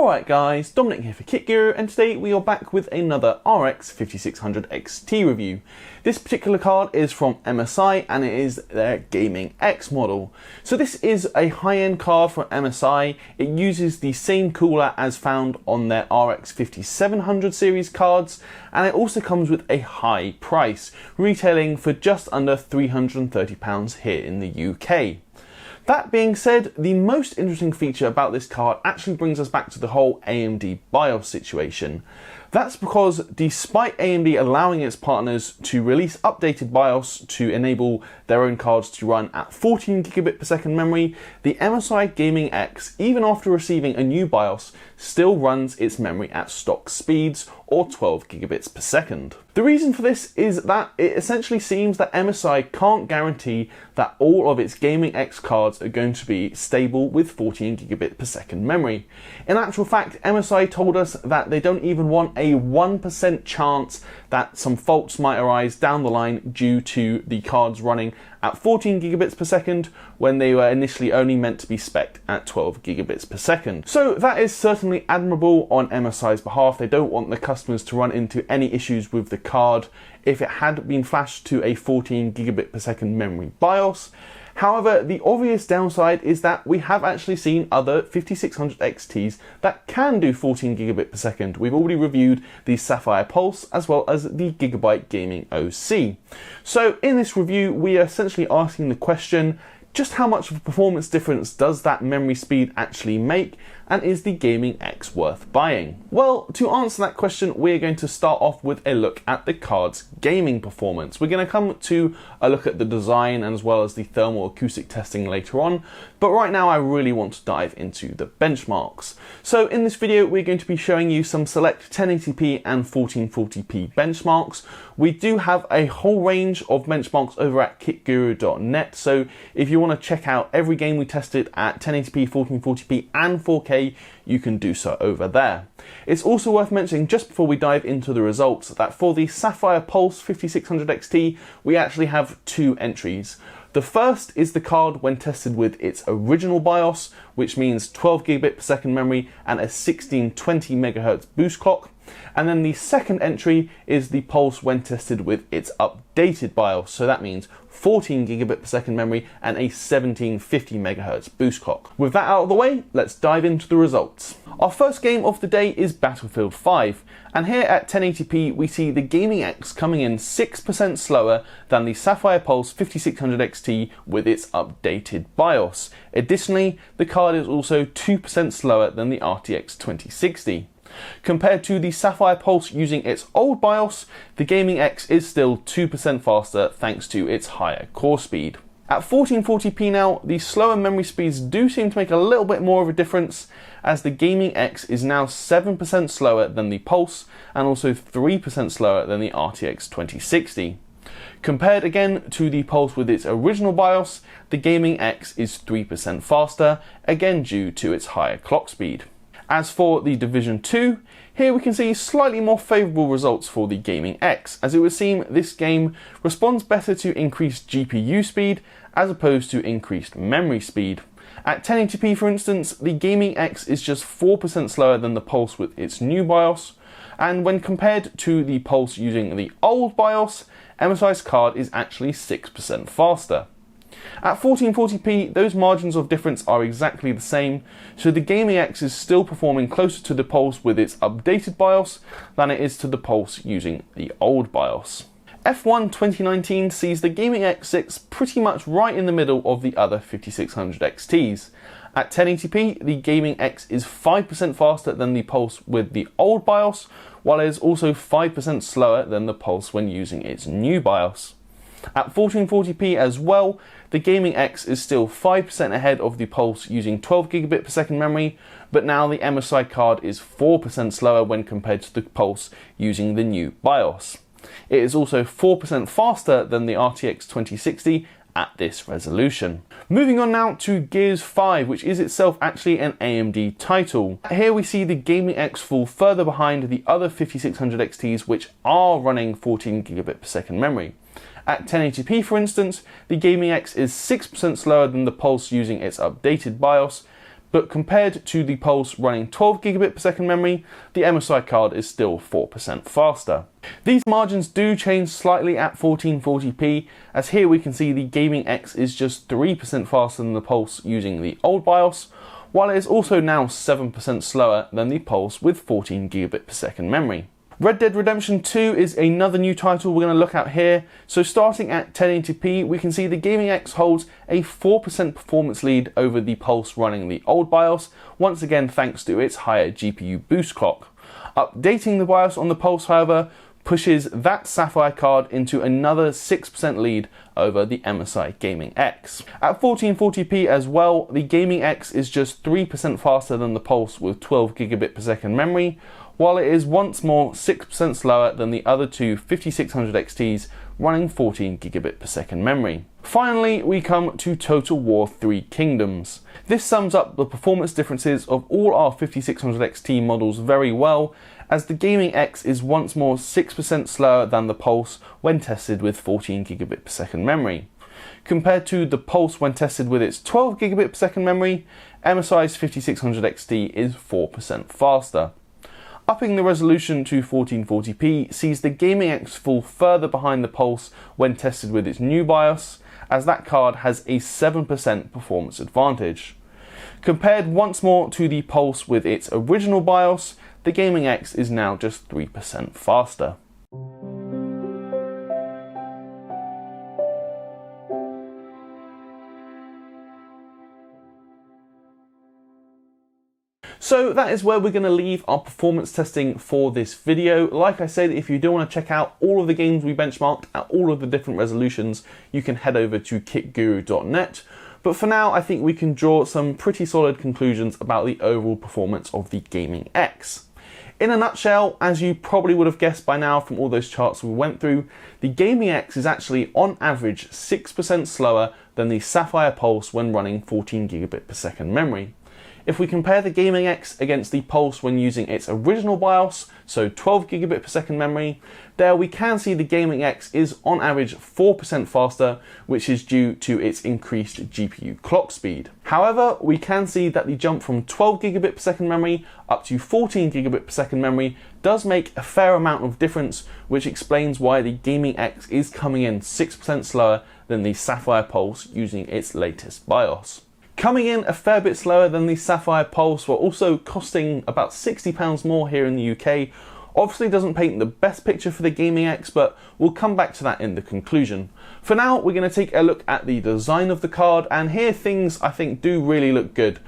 Alright guys, Dominic here for Kit Guru, and today we are back with another RX 5600 XT review. This particular card is from MSI and it is their Gaming X model. So this is a high-end card from MSI. It uses the same cooler as found on their RX 5700 series cards, and it also comes with a high price, retailing for just under £330 here in the UK. That being said, the most interesting feature about this card actually brings us back to the whole AMD BIOS situation. That's because despite AMD allowing its partners to release updated BIOS to enable their own cards to run at 14 gigabit per second memory, the MSI Gaming X, even after receiving a new BIOS, still runs its memory at stock speeds or 12 gigabits per second. The reason for this is that it essentially seems that MSI can't guarantee that all of its Gaming X cards are going to be stable with 14 gigabit per second memory. In actual fact, MSI told us that they don't even want a 1% chance that some faults might arise down the line due to the cards running at 14 gigabits per second when they were initially only meant to be spec'd at 12 gigabits per second. So that is certainly admirable on MSI's behalf. They don't want the customers to run into any issues with the card if it had been flashed to a 14 gigabit per second memory BIOS. However, the obvious downside is that we have actually seen other 5600 XTs that can do 14 gigabit per second. We've already reviewed the Sapphire Pulse as well as the Gigabyte Gaming OC. So in this review, we are essentially asking the question, just how much of a performance difference does that memory speed actually make, and is the Gaming X worth buying? Well, to answer that question, we're going to start off with a look at the card's gaming performance. We're going to come to a look at the design as well as the thermal acoustic testing later on, but right now I really want to dive into the benchmarks. So in this video, we're going to be showing you some select 1080p and 1440p benchmarks. We do have a whole range of benchmarks over at kitguru.net, so if you want to check out every game we tested at 1080p, 1440p and 4K, you can do so over there. It's also worth mentioning, just before we dive into the results, that for the Sapphire Pulse 5600 XT, we actually have two entries. The first is the card when tested with its original BIOS, which means 12 gigabit per second memory and a 1620 MHz boost clock. And then the second entry is the Pulse when tested with its updated BIOS, so that means 14 gigabit per second memory and a 1750 MHz boost clock. With that out of the way, let's dive into the results. Our first game of the day is Battlefield 5, and here at 1080p we see the Gaming X coming in 6% slower than the Sapphire Pulse 5600 XT with its updated BIOS. Additionally, the card is also 2% slower than the RTX 2060. Compared to the Sapphire Pulse using its old BIOS, the Gaming X is still 2% faster thanks to its higher core speed. At 1440p now, the slower memory speeds do seem to make a little bit more of a difference, as the Gaming X is now 7% slower than the Pulse and also 3% slower than the RTX 2060. Compared again to the Pulse with its original BIOS, the Gaming X is 3% faster, again due to its higher clock speed. As for the Division 2, here we can see slightly more favourable results for the Gaming X, as it would seem this game responds better to increased GPU speed as opposed to increased memory speed. At 1080p for instance, the Gaming X is just 4% slower than the Pulse with its new BIOS, and when compared to the Pulse using the old BIOS, MSI's card is actually 6% faster. At 1440p, those margins of difference are exactly the same, so the Gaming X is still performing closer to the Pulse with its updated BIOS than it is to the Pulse using the old BIOS. F1 2019 sees the Gaming X6 pretty much right in the middle of the other 5600 XTs. At 1080p, the Gaming X is 5% faster than the Pulse with the old BIOS, while it is also 5% slower than the Pulse when using its new BIOS. At 1440p as well, the Gaming X is still 5% ahead of the Pulse using 12 gigabit per second memory, but now the MSI card is 4% slower when compared to the Pulse using the new BIOS. It is also 4% faster than the RTX 2060 at this resolution. Moving on now to Gears 5, which is itself actually an AMD title. Here we see the Gaming X fall further behind the other 5600 XTs which are running 14 gigabit per second memory. At 1080p for instance, the Gaming X is 6% slower than the Pulse using its updated BIOS, but compared to the Pulse running 12 gigabit per second memory, the MSI card is still 4% faster. These margins do change slightly at 1440p, as here we can see the Gaming X is just 3% faster than the Pulse using the old BIOS, while it is also now 7% slower than the Pulse with 14 gigabit per second memory. Red Dead Redemption 2 is another new title we're going to look at here. So starting at 1080p, we can see the Gaming X holds a 4% performance lead over the Pulse running the old BIOS, once again thanks to its higher GPU boost clock. Updating the BIOS on the Pulse, however, pushes that Sapphire card into another 6% lead over the MSI Gaming X. At 1440p as well, the Gaming X is just 3% faster than the Pulse with 12 gigabit per second memory, while it is once more 6% slower than the other two 5600 XTs running 14 gigabit per second memory. Finally, we come to Total War 3 Kingdoms. This sums up the performance differences of all our 5600 XT models very well, as the Gaming X is once more 6% slower than the Pulse when tested with 14 gigabit per second memory. Compared to the Pulse when tested with its 12 gigabit per second memory, MSI's 5600 XT is 4% faster. Upping the resolution to 1440p sees the Gaming X fall further behind the Pulse when tested with its new BIOS, as that card has a 7% performance advantage. Compared once more to the Pulse with its original BIOS, the Gaming X is now just 3% faster. So that is where we're going to leave our performance testing for this video. Like I said, if you do want to check out all of the games we benchmarked at all of the different resolutions, you can head over to kitguru.net. But for now, I think we can draw some pretty solid conclusions about the overall performance of the Gaming X. In a nutshell, as you probably would have guessed by now from all those charts we went through, the Gaming X is actually on average 6% slower than the Sapphire Pulse when running 14 gigabit per second memory. If we compare the Gaming X against the Pulse when using its original BIOS, so 12 gigabit per second memory, there we can see the Gaming X is on average 4% faster, which is due to its increased GPU clock speed. However, we can see that the jump from 12 gigabit per second memory up to 14 gigabit per second memory does make a fair amount of difference, which explains why the Gaming X is coming in 6% slower than the Sapphire Pulse using its latest BIOS. Coming in a fair bit slower than the Sapphire Pulse, while also costing about £60 more here in the UK, obviously doesn't paint the best picture for the Gaming X, but we'll come back to that in the conclusion. For now, we're going to take a look at the design of the card, and here things I think do really look good.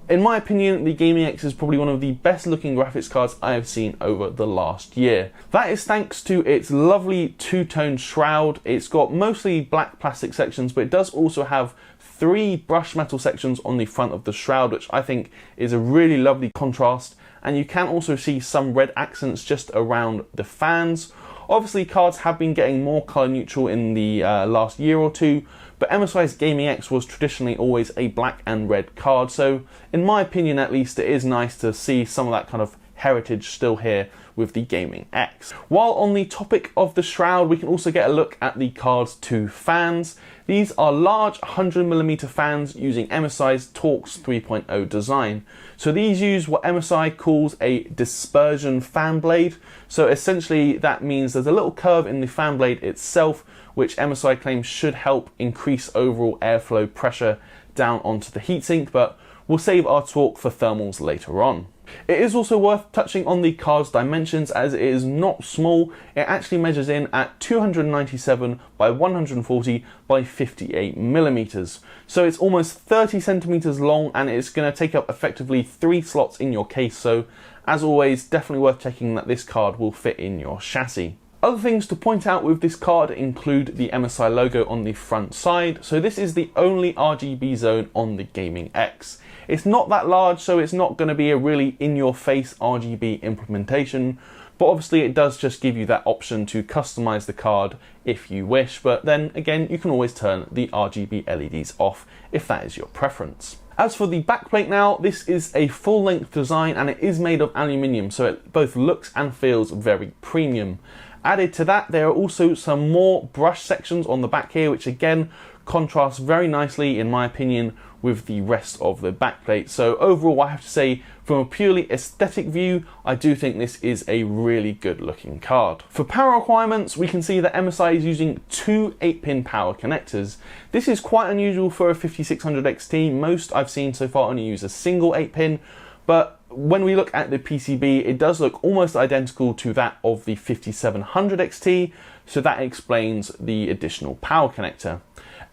In my opinion, the Gaming X is probably one of the best looking graphics cards I have seen over the last year. That is thanks to its lovely two-tone shroud. It's got mostly black plastic sections, but it does also have 3 brushed metal sections on the front of the shroud, which I think is a really lovely contrast, and you can also see some red accents just around the fans. Obviously, cards have been getting more colour neutral in the last year or two, but MSI's Gaming X was traditionally always a black and red card, so in my opinion at least, it is nice to see some of that kind of heritage still here with the Gaming X. While on the topic of the shroud, we can also get a look at the card's 2 fans. These are large 100mm fans using MSI's Torx 3.0 design. So these use what MSI calls a dispersion fan blade. So essentially that means there's a little curve in the fan blade itself, which MSI claims should help increase overall airflow pressure down onto the heatsink, but we'll save our talk for thermals later on. It is also worth touching on the card's dimensions, as it is not small. It actually measures in at 297 by 140 by 58 millimeters. So it's almost 30 centimeters long, and it's going to take up effectively 3 slots in your case. So as always, definitely worth checking that this card will fit in your chassis. Other things to point out with this card include the MSI logo on the front side. So this is the only RGB zone on the Gaming X. It's not that large, so it's not going to be a really in-your-face RGB implementation, but obviously it does just give you that option to customize the card if you wish, but then again, you can always turn the RGB LEDs off if that is your preference. As for the backplate now, this is a full-length design and it is made of aluminium, so it both looks and feels very premium. Added to that, there are also some more brush sections on the back here, which again contrasts very nicely, in my opinion, with the rest of the backplate. So overall, I have to say, from a purely aesthetic view, I do think this is a really good looking card. For power requirements, we can see that MSI is using two 8-pin power connectors. This is quite unusual for a 5600 XT. Most I've seen so far only use a single 8-pin, but when we look at the PCB, it does look almost identical to that of the 5700 XT, so that explains the additional power connector.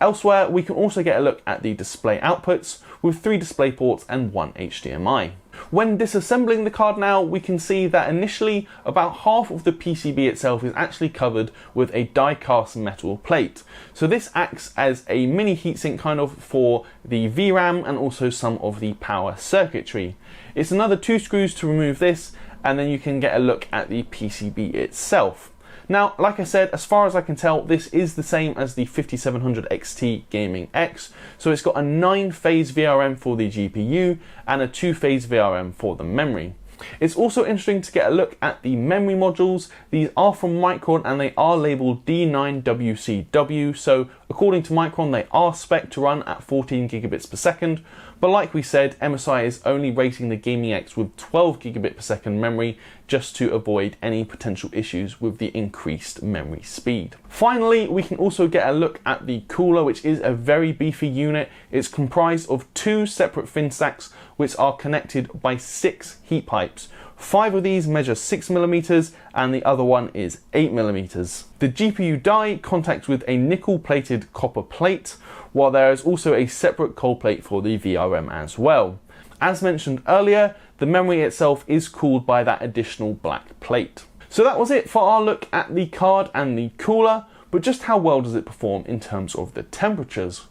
Elsewhere, we can also get a look at the display outputs with 3 display ports and 1 HDMI. When disassembling the card now, we can see that initially about half of the PCB itself is actually covered with a die-cast metal plate. So this acts as a mini heatsink kind of for the VRAM and also some of the power circuitry. It's another 2 screws to remove this, and then you can get a look at the PCB itself. Now, like I said, as far as I can tell, this is the same as the 5700 XT Gaming X. So it's got a 9-phase VRM for the GPU and a 2-phase VRM for the memory. It's also interesting to get a look at the memory modules. These are from Micron and they are labeled D9WCW. So according to Micron, they are spec'd to run at 14 gigabits per second. But like we said, MSI is only rating the Gaming X with 12 gigabit per second memory just to avoid any potential issues with the increased memory speed. Finally, we can also get a look at the cooler, which is a very beefy unit. It's comprised of 2 separate fin stacks which are connected by 6 heat pipes. 5 of these measure 6mm and the other one is 8mm. The GPU die contacts with a nickel-plated copper plate, while there is also a separate cold plate for the VRM as well. As mentioned earlier, the memory itself is cooled by that additional black plate. So that was it for our look at the card and the cooler, but just how well does it perform in terms of the temperatures?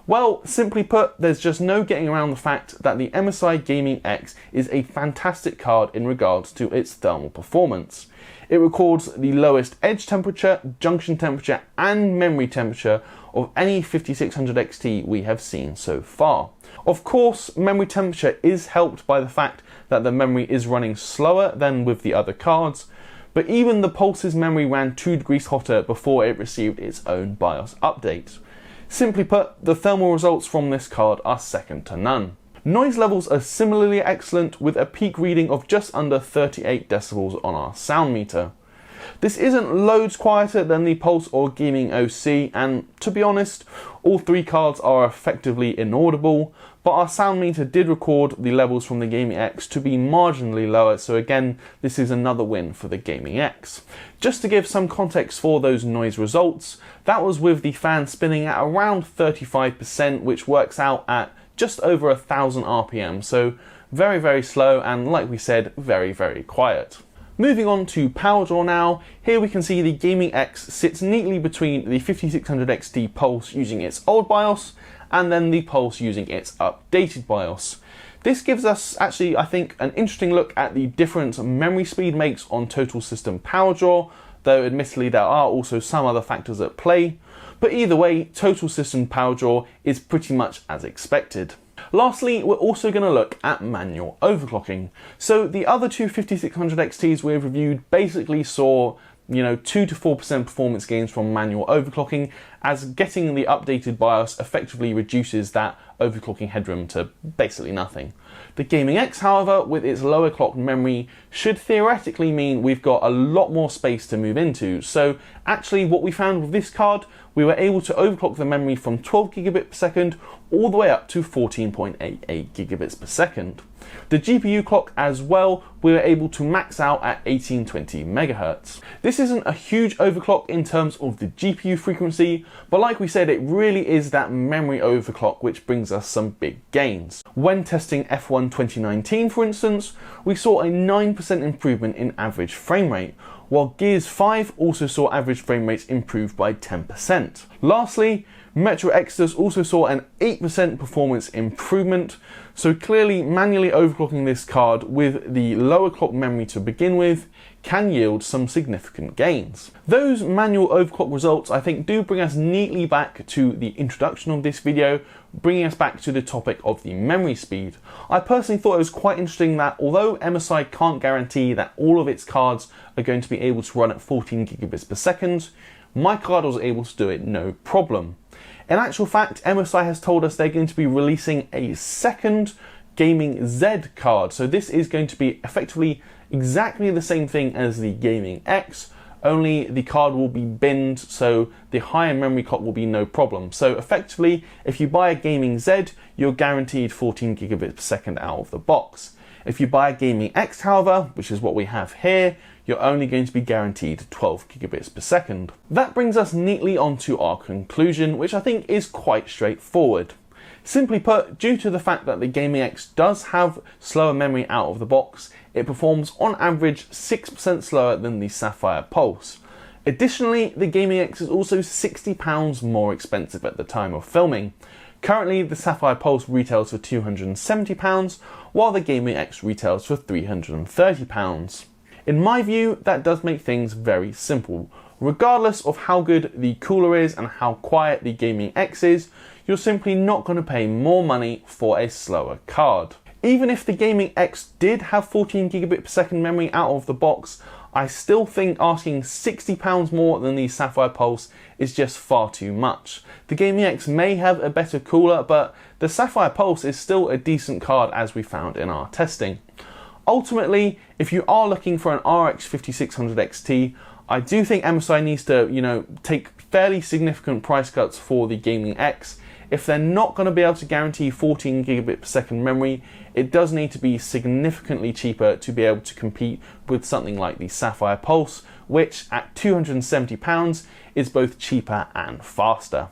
Well, simply put, there's just no getting around the fact that the MSI Gaming X is a fantastic card in regards to its thermal performance. It records the lowest edge temperature, junction temperature, and memory temperature of any 5600 XT we have seen so far. Of course, memory temperature is helped by the fact that the memory is running slower than with the other cards, but even the Pulse's memory ran 2 degrees hotter before it received its own BIOS update. Simply put, the thermal results from this card are second to none. Noise levels are similarly excellent with a peak reading of just under 38 decibels on our sound meter. This isn't loads quieter than the Pulse or Gaming OC, and to be honest, all 3 cards are effectively inaudible, but our sound meter did record the levels from the Gaming X to be marginally lower, so again, this is another win for the Gaming X. Just to give some context for those noise results, that was with the fan spinning at around 35%, which works out at just over 1000 RPM, so very, very slow, and like we said, very, very quiet. Moving on to power draw now, here we can see the Gaming X sits neatly between the 5600 XT Pulse using its old BIOS and then the Pulse using its updated BIOS. This gives us actually, I think, an interesting look at the difference memory speed makes on total system power draw, though admittedly there are also some other factors at play, but either way, total system power draw is pretty much as expected. Lastly, we're also going to look at manual overclocking. So the other 2 5600 XTs we've reviewed basically saw 2 to 4% performance gains from manual overclocking, as getting the updated BIOS effectively reduces that overclocking headroom to basically nothing. The Gaming X, however, with its lower clocked memory, should theoretically mean we've got a lot more space to move into. So actually what we found with this card, we were able to overclock the memory from 12 gigabit per second all the way up to 14.88 gigabits per second. The GPU clock as well, we were able to max out at 1820 megahertz. This isn't a huge overclock in terms of the GPU frequency, but like we said, it really is that memory overclock which brings us some big gains. When testing F1 2019, for instance, we saw a 9% improvement in average frame rate, while Gears 5 also saw average frame rates improve by 10%. Lastly, Metro Exodus also saw an 8% performance improvement, so clearly manually overclocking this card with the lower clock memory to begin with can yield some significant gains. Those manual overclock results, I think, do bring us neatly back to the introduction of this video, bringing us back to the topic of the memory speed. I personally thought it was quite interesting that although MSI can't guarantee that all of its cards are going to be able to run at 14 gigabits per second, my card was able to do it no problem. In actual fact, MSI has told us they're going to be releasing a second Gaming Z card. So this is going to be effectively exactly the same thing as the Gaming X, only the card will be binned, so the higher memory clock will be no problem. So effectively, if you buy a Gaming Z, you're guaranteed 14 gigabits per second out of the box. If you buy a Gaming X, however, which is what we have here, you're only going to be guaranteed 12 gigabits per second. That brings us neatly onto our conclusion, which I think is quite straightforward. Simply put, due to the fact that the Gaming X does have slower memory out of the box, it performs on average 6% slower than the Sapphire Pulse. Additionally, the Gaming X is also £60 more expensive at the time of filming. Currently, the Sapphire Pulse retails for £270, while the Gaming X retails for £330. In my view, that does make things very simple. Regardless of how good the cooler is and how quiet the Gaming X is, you're simply not going to pay more money for a slower card. Even if the Gaming X did have 14 gigabit per second memory out of the box, I still think asking £60 more than the Sapphire Pulse is just far too much. The Gaming X may have a better cooler, but the Sapphire Pulse is still a decent card as we found in our testing. Ultimately, if you are looking for an RX 5600 XT, I do think MSI needs to, take fairly significant price cuts for the Gaming X. If they're not going to be able to guarantee 14 gigabit per second memory, it does need to be significantly cheaper to be able to compete with something like the Sapphire Pulse, which at £270 is both cheaper and faster.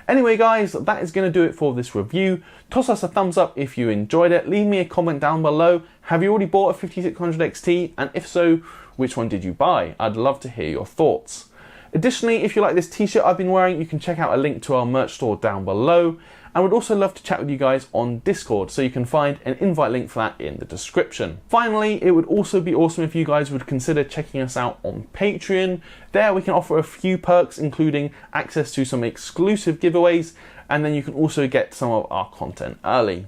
Anyway guys, that is going to do it for this review. Toss us a thumbs up if you enjoyed it. Leave me a comment down below. Have you already bought a 5600 XT? And if so, which one did you buy? I'd love to hear your thoughts. Additionally, if you like this t-shirt I've been wearing, you can check out a link to our merch store down below. And would also love to chat with you guys on Discord, so you can find an invite link for that in the description. Finally, it would also be awesome if you guys would consider checking us out on Patreon. There we can offer a few perks, including access to some exclusive giveaways, and then you can also get some of our content early.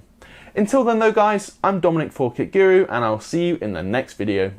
Until then though guys, I'm Dominic for Kit Guru, and I'll see you in the next video.